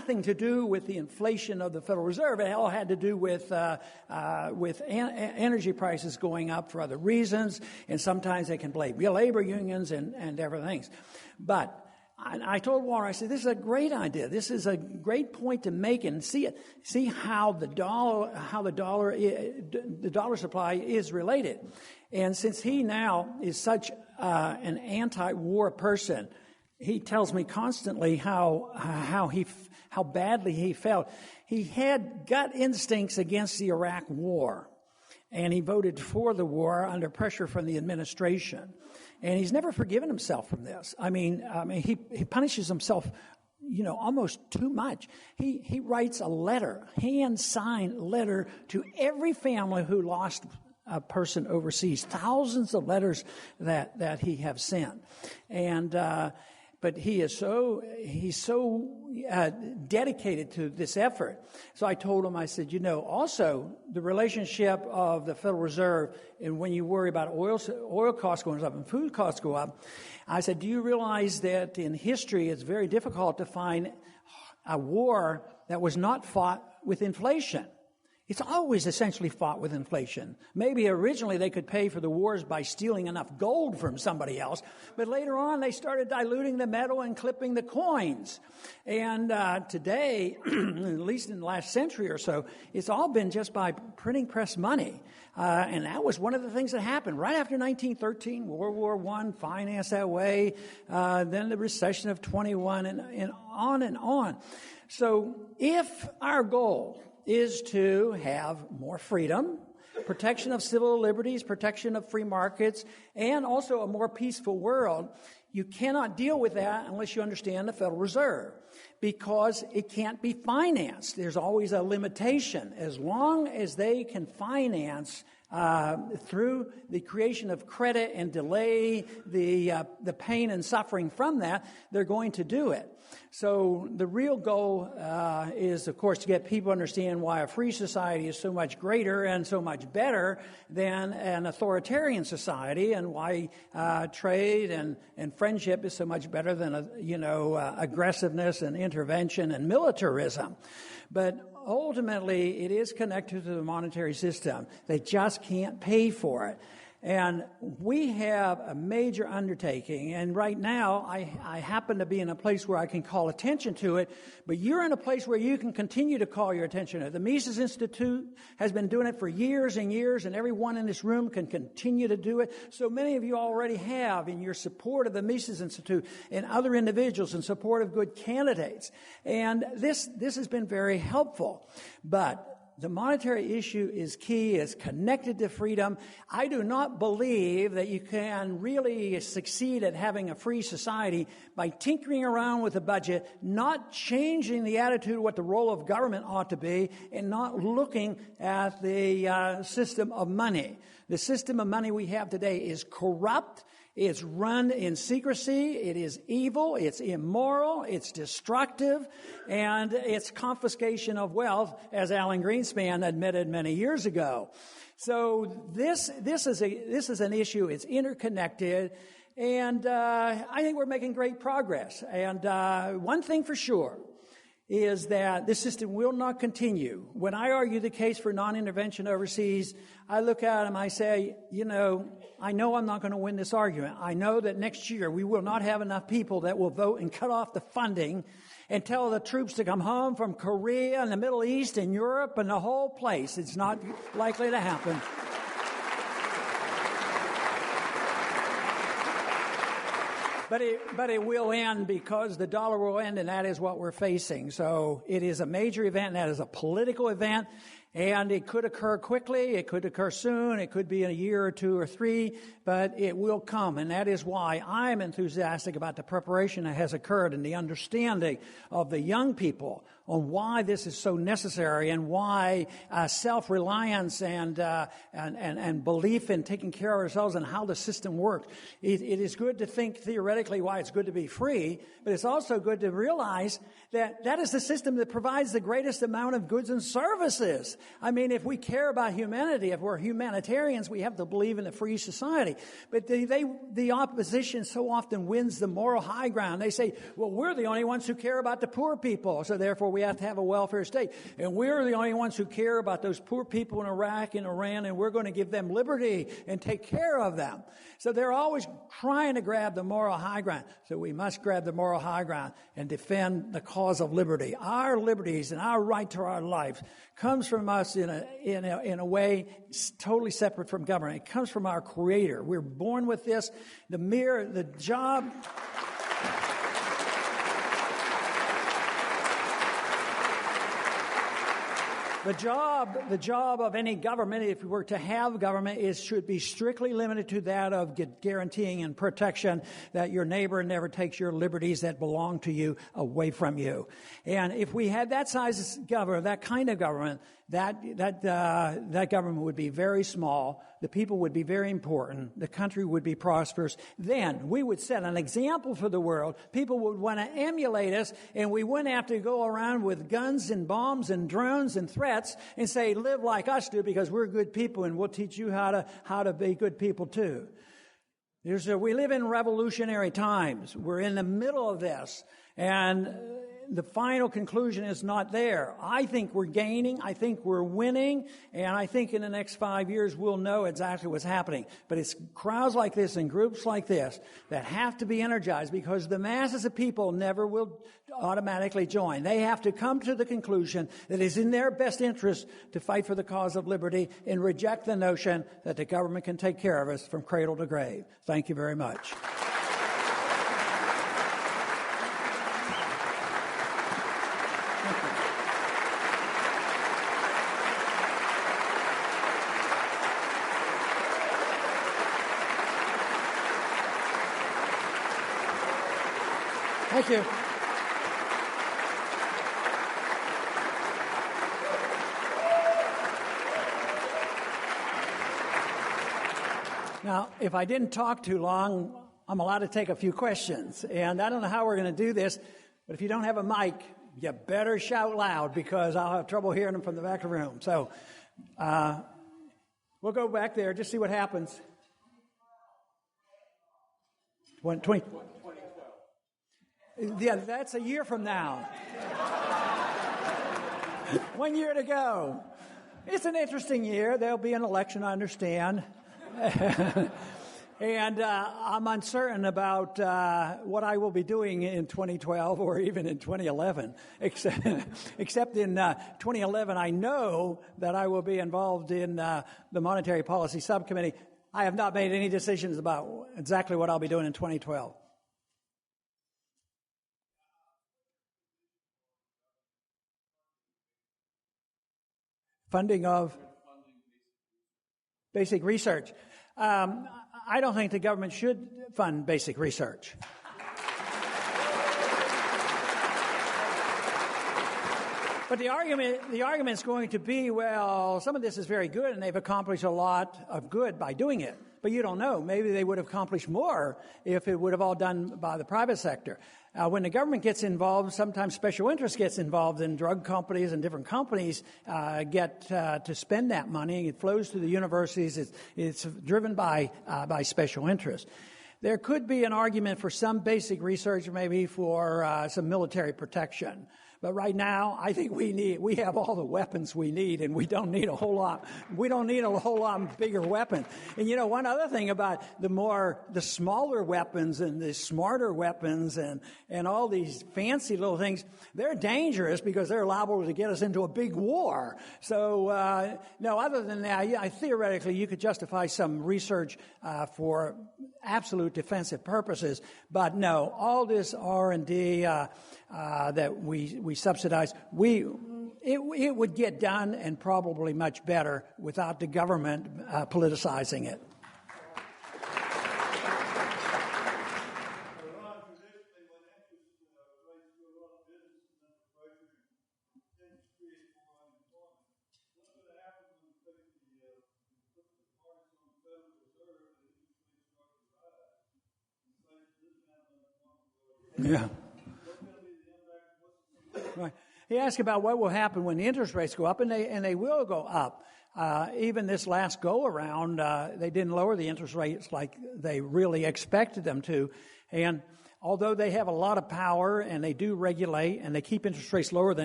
nothing to do with the inflation of the Federal Reserve. It all had to do with energy prices going up for other reasons, and sometimes they can blame labor unions and everything. But I told Walter, I said, this is a great idea. This is a great point to make, and see how the dollar supply is related. And since he now is such an anti-war person, he tells me constantly how badly he felt. He had gut instincts against the Iraq War, and he voted for the war under pressure from the administration. And he's never forgiven himself from this. I mean, he punishes himself, almost too much. He writes a letter, hand-signed letter to every family who lost a person overseas. Thousands of letters that he have sent. And, but he's so dedicated to this effort. So I told him, I said, also the relationship of the Federal Reserve, and when you worry about oil costs going up and food costs go up, I said, do you realize that in history it's very difficult to find a war that was not fought with inflation? It's always essentially fought with inflation. Maybe originally they could pay for the wars by stealing enough gold from somebody else, but later on they started diluting the metal and clipping the coins. And today, at least in the last century or so, it's all been just by printing press money. And that was one of the things that happened right after 1913, World War I, financed that way, then the recession of 21, and on and on. So if our goal is to have more freedom, protection of civil liberties, protection of free markets, and also a more peaceful world, you cannot deal with that unless you understand the Federal Reserve, because it can't be financed. There's always a limitation. As long as they can finance through the creation of credit and delay the pain and suffering from that, they're going to do it. So the real goal is, of course, to get people to understand why a free society is so much greater and so much better than an authoritarian society, and why trade and friendship is so much better than aggressiveness and intervention and militarism. But ultimately, it is connected to the monetary system. They just can't pay for it. And we have a major undertaking, and right now I happen to be in a place where I can call attention to it, but you're in a place where you can continue to call your attention to it. The Mises Institute has been doing it for years and years, and everyone in this room can continue to do it. So many of you already have in your support of the Mises Institute and other individuals in support of good candidates. And this has been very helpful. But the monetary issue is key, is connected to freedom. I do not believe that you can really succeed at having a free society by tinkering around with the budget, not changing the attitude of what the role of government ought to be, and not looking at the system of money. The system of money we have today is corrupt. It's run in secrecy, it is evil, it's immoral, it's destructive, and it's confiscation of wealth, as Alan Greenspan admitted many years ago. So this is an issue, it's interconnected, and I think we're making great progress. And one thing for sure is that this system will not continue. When I argue the case for non-intervention overseas, I look at them, I say, I know I'm not going to win this argument. I know that next year we will not have enough people that will vote and cut off the funding and tell the troops to come home from Korea and the Middle East and Europe and the whole place. It's not likely to happen. But it will end, because the dollar will end, and that is what we're facing. So it is a major event, and that is a political event. And it could occur quickly, it could occur soon, it could be in a year or two or three, but it will come. And that is why I'm enthusiastic about the preparation that has occurred and the understanding of the young people on why this is so necessary, and why self-reliance and belief in taking care of ourselves and how the system works. It is good to think theoretically why it's good to be free, but it's also good to realize that that is the system that provides the greatest amount of goods and services. I mean, if we care about humanity, if we're humanitarians, we have to believe in a free society. But the opposition so often wins the moral high ground. They say, well, we're the only ones who care about the poor people, so therefore we have to have a welfare state. And we're the only ones who care about those poor people in Iraq and Iran, and we're going to give them liberty and take care of them. So they're always trying to grab the moral high ground. So we must grab the moral high ground and defend the cause of liberty. Our liberties and our right to our life comes from us in a way totally separate from government. It comes from our Creator. We're born with this. The job. The job of any government, if we were to have government, should be strictly limited to that of guaranteeing and protection that your neighbor never takes your liberties that belong to you away from you. And if we had that size of government, that kind of government, that government would be very small. The people would be very important. The country would be prosperous. Then we would set an example for the world. People would want to emulate us, and we wouldn't have to go around with guns and bombs and drones and threats and say, live like us do because we're good people and we'll teach you how to be good people too. We live in revolutionary times. We're in the middle of this, and the final conclusion is not there. I think we're gaining. I think we're winning. And I think in the next 5 years, we'll know exactly what's happening. But it's crowds like this and groups like this that have to be energized because the masses of people never will automatically join. They have to come to the conclusion that it's in their best interest to fight for the cause of liberty and reject the notion that the government can take care of us from cradle to grave. Thank you very much. Thank you. Now, if I didn't talk too long, I'm allowed to take a few questions. And I don't know how we're going to do this, but if you don't have a mic, you better shout loud because I'll have trouble hearing them from the back of the room. So we'll go back there, just see what happens. 2012. Yeah, that's a year from now. 1 year to go. It's an interesting year. There'll be an election, I understand. And I'm uncertain about what I will be doing in 2012 or even in 2011. Except in 2011, I know that I will be involved in the Monetary Policy Subcommittee. I have not made any decisions about exactly what I'll be doing in 2012. Funding of basic research. I don't think the government should fund basic research. But the argument is going to be, well, some of this is very good and they've accomplished a lot of good by doing it. But you don't know. Maybe they would have accomplished more if it would have all done by the private sector. When the government gets involved, sometimes special interest gets involved in drug companies and different companies get to spend that money. It flows to the universities. It's driven by special interest. There could be an argument for some basic research, maybe for some military protection. But right now, I think we have all the weapons we need, and we don't need a whole lot. We don't need a whole lot bigger weapon. And you know, one other thing about the smaller weapons and the smarter weapons and all these fancy little things, they're dangerous because they're liable to get us into a big war. So, no, other than that, theoretically, you could justify some research for absolute defensive purposes. But no, all this R&D that we subsidize, it would get done and probably much better without the government politicizing it. Yeah. Right. He asked about what will happen when the interest rates go up, and they will go up. Even this last go around, they didn't lower the interest rates like they really expected them to. And although they have a lot of power and they do regulate and they keep interest rates lower than